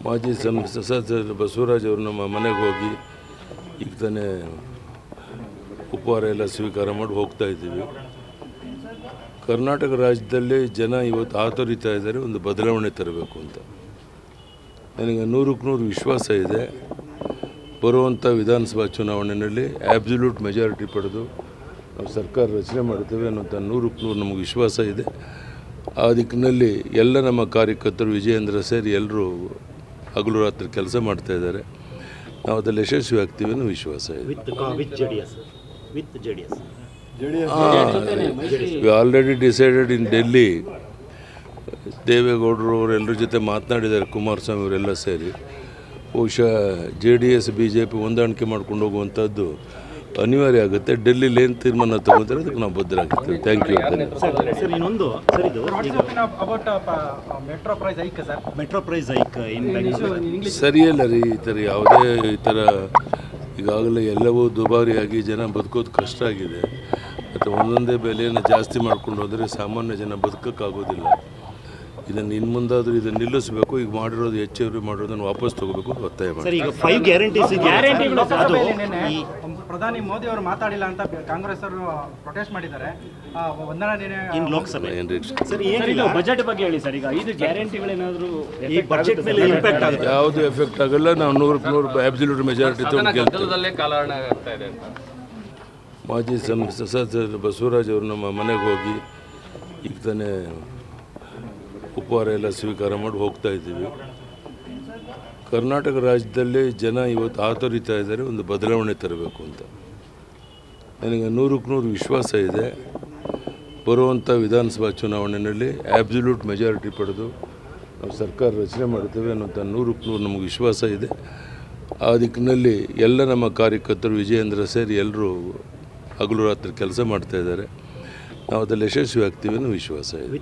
ಮಾಜಿ ಸಂಸದ ಬಸವರಾಜ್ ಅವರು ನಮ್ಮ ಮನೆಗೆ ಹೋಗಿ ಈಗ ತಾನೇ ಉಪಹಾರ ಎಲ್ಲ ಸ್ವೀಕಾರ ಮಾಡಿ ಹೋಗ್ತಾ ಇದ್ದೀವಿ. ಕರ್ನಾಟಕ ರಾಜ್ಯದಲ್ಲಿ ಜನ ಇವತ್ತು ಆತುರಿತಾ ಇದ್ದಾರೆ ಒಂದು ಬದಲಾವಣೆ ತರಬೇಕು ಅಂತ. ನನಗೆ 100% ವಿಶ್ವಾಸ ಇದೆ. ಬರುವಂಥ ವಿಧಾನಸಭಾ ಚುನಾವಣೆಯಲ್ಲಿ ಆಬ್ಸಲ್ಯೂಟ್ ಮೆಜಾರಿಟಿ ಪಡೆದು ನಾವು ಸರ್ಕಾರ ರಚನೆ ಮಾಡ್ತೇವೆ ಅನ್ನೋಂಥ 100% ನಮಗೆ ವಿಶ್ವಾಸ ಇದೆ. ಆ ದಿಕ್ಕಿನಲ್ಲಿ ಎಲ್ಲ ನಮ್ಮ ಕಾರ್ಯಕರ್ತರು ವಿಜಯೇಂದ್ರ ಸೇರಿ ಎಲ್ಲರೂ ಹಗಲು ರಾತ್ರಿ ಕೆಲಸ ಮಾಡ್ತಾ ಇದ್ದಾರೆ. ನಾವು ಅದರಲ್ಲಿ ಯಶಸ್ವಿ ಆಗ್ತೀವಿ ಅನ್ನೋ ವಿಶ್ವಾಸ ಇದೆ. We already decided in Delhi. ದೇವೇಗೌಡರು ಅವರೆಲ್ಲರ ಜೊತೆ ಮಾತನಾಡಿದ್ದಾರೆ, ಕುಮಾರಸ್ವಾಮಿ ಅವರೆಲ್ಲ ಸೇರಿ. ಬಹುಶಃ JDS BJP ಹೊಂದಾಣಿಕೆ ಮಾಡ್ಕೊಂಡು ಹೋಗುವಂಥದ್ದು ಅನಿವಾರ್ಯ ಆಗುತ್ತೆ. ಡೆಲ್ಲಿಲಿ ಏನು ತೀರ್ಮಾನ ತಗೊಂತಾರೆ ಅದಕ್ಕೆ ನಾವು ಬದ್ಧರಾಗಿರ್ತೀವಿ. Thank you. ಸರಿಯಲ್ಲ ರೀ, ಈ ಥರ ಯಾವುದೇ ಈ ಥರ ಈಗಾಗಲೇ ಎಲ್ಲವೂ ದುಬಾರಿಯಾಗಿ ಜನ ಬದುಕೋದು ಕಷ್ಟ ಆಗಿದೆ. ಮತ್ತು ಒಂದೊಂದೇ ಬೆಲೆಯನ್ನು ಜಾಸ್ತಿ ಮಾಡ್ಕೊಂಡು ಹೋದರೆ ಸಾಮಾನ್ಯ ಜನ ಬದುಕೋಕ್ಕಾಗೋದಿಲ್ಲ. ಇದನ್ನು ಇನ್ನು ಮುಂದಾದರೂ ಇದನ್ನು ನಿಲ್ಲಿಸಬೇಕು. ಈಗ ಮಾಡಿರೋದು ಹೆಚ್ಚುವರಿ ಮಾಡಿರೋದನ್ನು ವಾಪಸ್ ತಗೋಬೇಕು ಅಂತ ಒತ್ತಾಯ ಮಾಡಿ. ಪ್ರಧಾನಿ ಮೋದಿ ಅವರು ಮಾತಾಡಿಲ್ಲ ಅಂತ ಕಾಂಗ್ರೆಸ್ ಅವರು ಪ್ರೊಟೆಸ್ಟ್ ಮಾಡಿದ್ದಾರೆ. ಬಜೆಟ್ ಬಗ್ಗೆ ಹೇಳಿ ಸರ್. ಈಗ 5 ಗ್ಯಾರಂಟಿಗಳೇನಾದರೂ ಯಾವುದು ಎಫೆಕ್ಟ್ ಆಗಲ್ಲ. ನಾವು 100% ಅಬ್ಸಲ್ಯೂಟ್ ಮೆಜಾರಿಟಿ ತಗೊಂಡು ಮಾಜಿ ಸಂಸದ ಬಸವರಾಜ್ ಅವರು ನಮ್ಮ ಮನೆಗೆ ಹೋಗಿ ಈಗ ತಾನೇ ಉಪಹಾರ ಎಲ್ಲ ಸ್ವೀಕಾರ ಮಾಡಿ ಹೋಗ್ತಾ ಇದ್ದೀವಿ. ಕರ್ನಾಟಕ ರಾಜ್ಯದಲ್ಲಿ ಜನ ಇವತ್ತು ಆತುರಿತಾ ಇದ್ದಾರೆ ಒಂದು ಬದಲಾವಣೆ ತರಬೇಕು ಅಂತ. ನನಗೆ 100% ವಿಶ್ವಾಸ ಇದೆ. ಬರುವಂಥ ವಿಧಾನಸಭಾ ಚುನಾವಣೆಯಲ್ಲಿ ಆಬ್ಸಲ್ಯೂಟ್ ಮೆಜಾರಿಟಿ ಪಡೆದು ನಾವು ಸರ್ಕಾರ ರಚನೆ ಮಾಡ್ತೇವೆ ಅನ್ನೋಂಥ 100% ನಮಗೆ ವಿಶ್ವಾಸ ಇದೆ. ಆ ದಿಕ್ಕಿನಲ್ಲಿ ಎಲ್ಲ ನಮ್ಮ ಕಾರ್ಯಕರ್ತರು ವಿಜಯೇಂದ್ರ ಸೇರಿ ಎಲ್ಲರೂ ಹಗಲು ರಾತ್ರಿ ಕೆಲಸ ಮಾಡ್ತಾ ಇದ್ದಾರೆ. ನಾವು ಅದರಲ್ಲಿ ಯಶಸ್ವಿ ಆಗ್ತೀವಿ ಅನ್ನೋ ವಿಶ್ವಾಸ ಇದೆ.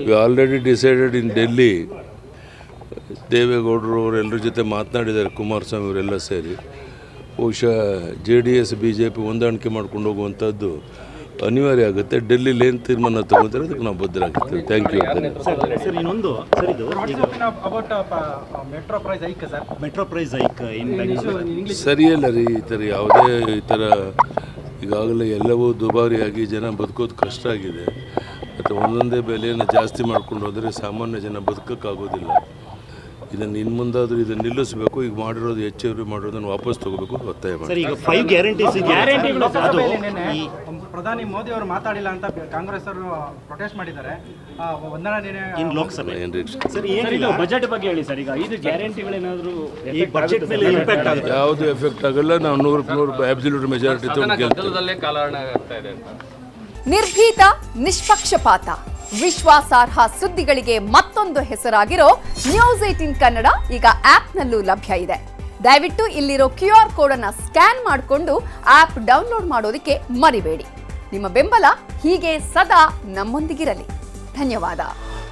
We already decided in Delhi. ದೇವೇಗೌಡರು ಅವರೆಲ್ಲರ ಜೊತೆ ಮಾತನಾಡಿದ್ದಾರೆ, ಕುಮಾರಸ್ವಾಮಿ ಅವರೆಲ್ಲ ಸೇರಿ. ಬಹುಶಃ JDS BJP ಹೊಂದಾಣಿಕೆ ಮಾಡ್ಕೊಂಡು ಹೋಗುವಂಥದ್ದು ಅನಿವಾರ್ಯ ಆಗುತ್ತೆ. ಡೆಲ್ಲಿಲಿ ಏನು ತೀರ್ಮಾನ ತಗೊಂತಾರೆ ಅದಕ್ಕೆ ನಾವು ಬದ್ಧರಾಗಿರ್ತೀವಿ. Thank you. ಸರಿಯಲ್ಲ ರೀ, ಈ ಥರ ಯಾವುದೇ ಈ ಥರ ಈಗಾಗಲೇ ಎಲ್ಲವೂ ದುಬಾರಿಯಾಗಿ ಜನ ಬದುಕೋದು ಕಷ್ಟ ಆಗಿದೆ. ಮತ್ತು ಒಂದೊಂದೇ ಬೆಲೆಯನ್ನು ಜಾಸ್ತಿ ಮಾಡ್ಕೊಂಡು ಹೋದರೆ ಸಾಮಾನ್ಯ ಜನ ಬದುಕೋಕ್ಕಾಗೋದಿಲ್ಲ. ಇದನ್ನು ಇನ್ನು ಮುಂದಾದರೂ ಇದನ್ನು ನಿಲ್ಲಿಸಬೇಕು. ಈಗ ಮಾಡಿರೋದು ಹೆಚ್ಚುವರಿ ಮಾಡಿರೋದನ್ನು ವಾಪಸ್ ತಗೋಬೇಕು ಅಂತ ಒತ್ತಾಯ ಮಾಡಿ. ಪ್ರಧಾನಿ ಮೋದಿ ಅವರು ಮಾತಾಡಿಲ್ಲ ಅಂತ ಕಾಂಗ್ರೆಸ್ ಅವರು ಪ್ರೊಟೆಸ್ಟ್ ಮಾಡಿದ್ದಾರೆ. ಬಜೆಟ್ ಬಗ್ಗೆ ಹೇಳಿ ಸರ್. ಈಗ 5 ಗ್ಯಾರಂಟಿಗಳೇನಾದರೂ ಯಾವುದು ಎಫೆಕ್ಟ್ ಆಗಲ್ಲ. ನಾವು 100% ಅಬ್ಸಲ್ಯೂಟ್ ಮೆಜಾರಿಟಿ ತಗೊಂಡು ನಿರ್ಭೀತ, ನಿಷ್ಪಕ್ಷಪಾತ, ವಿಶ್ವಾಸಾರ್ಹ ಸುದ್ದಿಗಳಿಗೆ ಮತ್ತೊಂದು ಹೆಸರಾಗಿರೋ ನ್ಯೂಸ್ 18 ಕನ್ನಡ ಈಗ ಆಪ್ನಲ್ಲೂ ಲಭ್ಯ ಇದೆ. ದಯವಿಟ್ಟು ಇಲ್ಲಿರೋ QR ಕೋಡ್ ಅನ್ನು ಸ್ಕ್ಯಾನ್ ಮಾಡಿಕೊಂಡು ಆಪ್ ಡೌನ್ಲೋಡ್ ಮಾಡೋದಕ್ಕೆ ಮರಿಬೇಡಿ. ನಿಮ್ಮ ಬೆಂಬಲ ಹೀಗೆ ಸದಾ ನಮ್ಮೊಂದಿಗಿರಲಿ. ಧನ್ಯವಾದ.